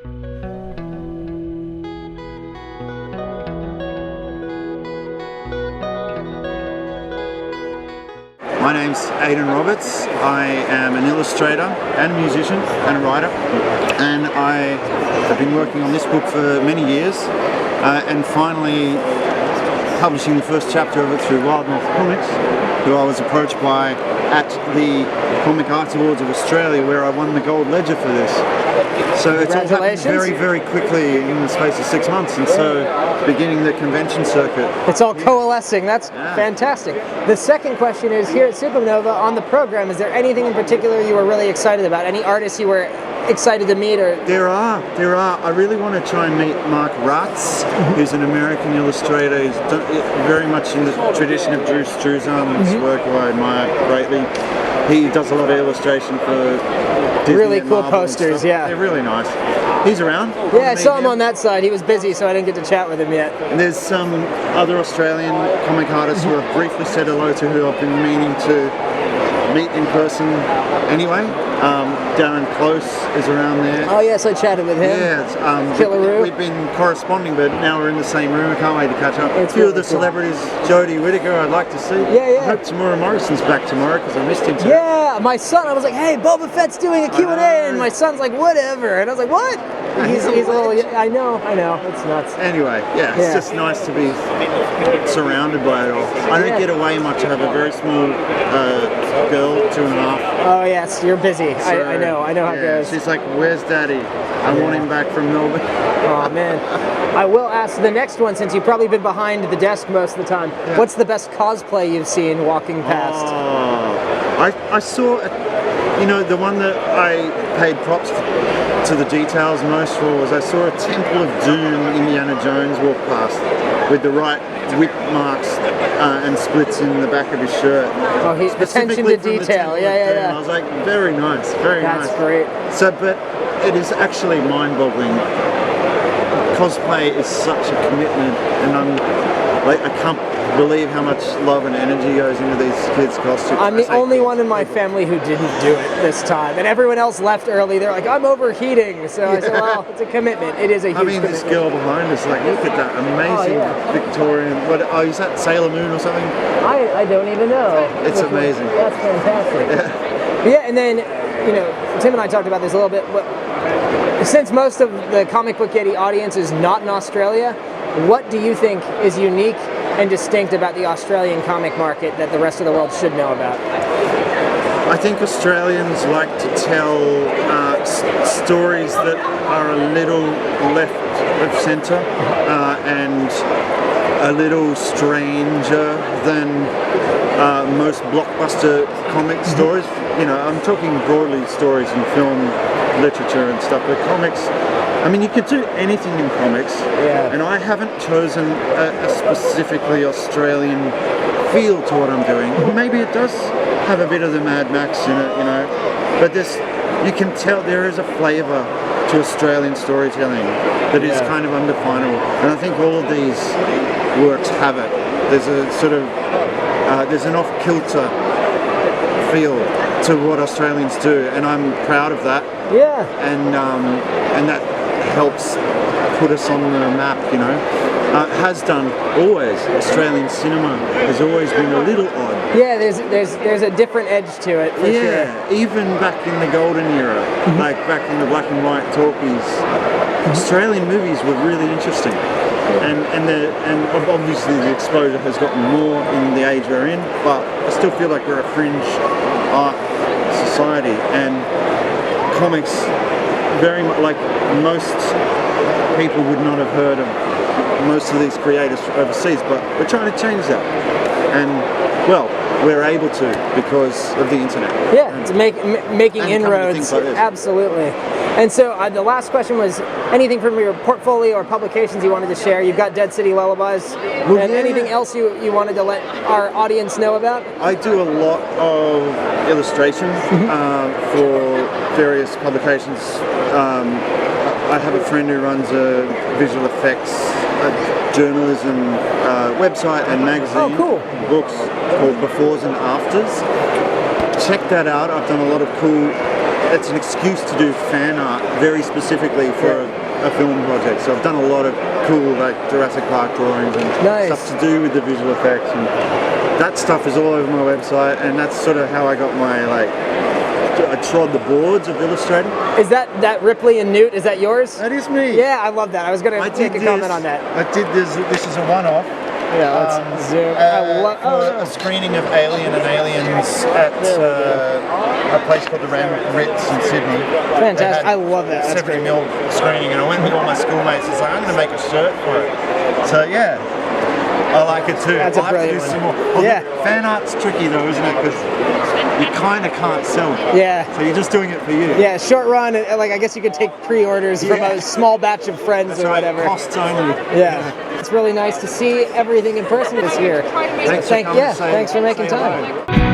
My name's Aidan Roberts. I am an illustrator and a musician and a writer, and I have been working on this book for many years and finally publishing the first chapter of it through Wild North Comics, who I was approached by at the Comic Arts Awards of Australia, where I won the Gold Ledger for this. So it's all happened very, very quickly in the space of 6 months, and so beginning the convention circuit. It's all coalescing. That's fantastic. The second question is, here at Supernova on the program, is there anything in particular you were really excited about? Any artists you were excited to meet? Or There are. I really want to try and meet Mark Ratz, who's an American illustrator. He's done very much in the tradition of Drew Struzan's work, who I admire greatly. He does a lot of illustration for Disney. Really cool posters, yeah. They're really nice. He's around. Yeah, I saw him on that side. He was busy, so I didn't get to chat with him yet. And there's some other Australian comic artists who I've briefly said hello to, who I've been meaning to meet in person anyway. Darren Close is around there. Oh yes, I chatted with him. Yeah, Killaroo. we've been corresponding, but now we're in the same room. I can't wait to catch up. It's a few really of the cool. celebrities, Jodie Whittaker, I'd like to see. Yeah. I hope Tamura Morrison's back tomorrow because I missed him too. Yeah, my son, I was like, hey, Boba Fett's doing a Q&A, and my son's like, whatever. And I was like, what? He's a little, I know, it's nuts. Anyway, it's just nice to be surrounded by it all. I don't get away much. I have a very small girl, 2.5. Oh yes, you're busy. So, I know how it goes. She's like, where's Daddy? I want him back from Melbourne. Oh man. I will ask the next one, since you've probably been behind the desk most of the time. Yeah. What's the best cosplay you've seen walking past? I saw, the one that I paid props to the details most for was I saw a Temple of Doom Indiana Jones walk past with the right whip marks and splits in the back of his shirt. Oh, he's attention to detail. Yeah. I was like, very nice, very nice. That's great. So, but it is actually mind-boggling. Cosplay is such a commitment, and I can't believe how much love and energy goes into these kids' costumes. I'm the only one in my family who didn't do it this time, and everyone else left early. They're like, I'm overheating. So I said, well, it's a commitment. It is a huge commitment. This girl behind us, like, look at that amazing Victorian. Is that Sailor Moon or something? I don't even know. It's amazing. That's fantastic. Yeah, and then, Tim and I talked about this a little bit, but since most of the Comic Book Yeti audience is not in Australia, what do you think is unique and distinct about the Australian comic market that the rest of the world should know about? I think Australians like to tell stories that are a little left of centre and a little stranger than most blockbuster comic stories. I'm talking broadly stories in film, literature and stuff, but comics, you could do anything in comics, and I haven't chosen a specifically Australian feel to what I'm doing. Maybe it does have a bit of the Mad Max in it, but you can tell there is a flavour to Australian storytelling that is kind of undefinable, and I think all of these works have it. There's a sort of, there's an off-kilter feel to what Australians do, and I'm proud of that. Yeah. And that helps put us on the map, has done always. Australian cinema has always been a little odd. Yeah, there's a different edge to it, for sure. Even back in the golden era, like back in the black and white talkies, Australian movies were really interesting. And obviously the exposure has gotten more in the age we're in, but I still feel like we're a fringe art society, and comics, very much like most people would not have heard of most of these creators overseas, but we're trying to change that, and we're able to because of the internet. Yeah, it's making inroads. Absolutely. And so the last question was, anything from your portfolio or publications you wanted to share? You've got Dead City Lullabies. Anything else you wanted to let our audience know about? I do a lot of illustration for various publications. I have a friend who runs a visual effects journalism website and magazine. Books called Befores and Afters. Check that out. I've done a lot of cool it's an excuse to do fan art very specifically for a film project. So I've done a lot of cool like Jurassic Park drawings and stuff to do with the visual effects, and that stuff is all over my website, and that's sort of how I got my I trod the boards of illustrating. Is that Ripley and Newt? Is that yours? That is me. Yeah, I love that. I was going to make a comment on that. I did this. This is a one-off. Yeah, let's zoom. A screening of Alien and Aliens at a place called the Ritz in Sydney. Fantastic. I love that. That's 70mm screening, and I went with all my schoolmates. It's like, I'm going to make a shirt for it. So yeah, I like it too. That's I'll have to do one. some more. Fan art's tricky though, isn't it? Because you kind of can't sell it. Yeah. So you're just doing it for you. Yeah, short run. Like I guess you could take pre-orders from a small batch of friends or whatever. Costs only. Yeah. It's really nice to see everything in person this year. Thanks for making time.